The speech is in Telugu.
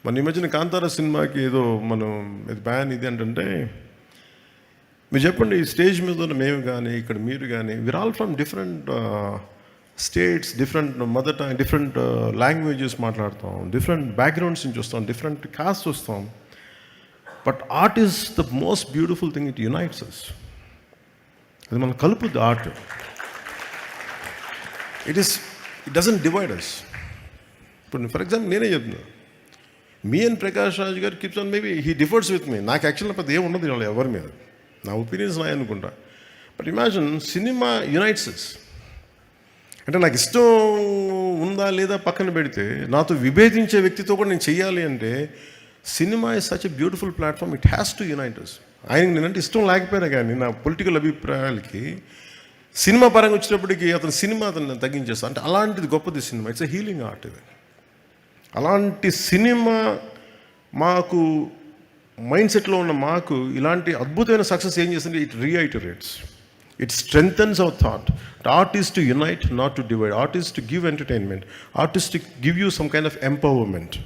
మన ఈ మధ్యన కాంతార సినిమాకి ఏదో మనం ఇది బ్యాన్ ఇది అంటే మీరు చెప్పండి, ఈ స్టేజ్ మీద ఉన్న మేము కానీ ఇక్కడ మీరు కానీ we're all from different states, different mother tongue, different languages మాట్లాడతాం, డిఫరెంట్ బ్యాక్గ్రౌండ్స్ నుంచి వస్తాం, డిఫరెంట్ కాస్ట్ వస్తాం. But art is the most beautiful thing, it unites us. అది మనం కలుపుద్ది art. It doesn't divide us. ఇప్పుడు ఫర్ ఎగ్జాంపుల్ నేనే చెప్తున్నా, మీ అండ్ ప్రకాష్ రాజ్ గారు keeps on, maybe he differs with me. నాకు యాక్చువల్గా పెద్ద ఏం ఉండదు వాళ్ళు ఎవరి మీద, నా ఒపీనియన్స్ నాయ అనుకుంటా. But imagine cinema unites us. అంటే నాకు ఇష్టం ఉందా లేదా పక్కన పెడితే, నాతో విభేదించే వ్యక్తితో కూడా నేను చెయ్యాలి అంటే cinema is such a beautiful platform, it has to unite us. ఆయనకి నేనంటే ఇష్టం లేకపోయినా కానీ నా పొలిటికల్ అభిప్రాయాలకి సినిమా పరంగా వచ్చినప్పటికీ అతను తగ్గించేస్తాను. అంటే అలాంటిది గొప్పది cinema. It's a healing art ఇది. అలాంటి సినిమా మాకు మైండ్ సెట్లో ఉన్న మాకు ఇలాంటి అద్భుతమైన సక్సెస్ ఏం చేస్తుంది, it reiterates, it strengthens our thought. Art is to unite, not to divide. Art is to give entertainment. Art is to give you some kind of empowerment.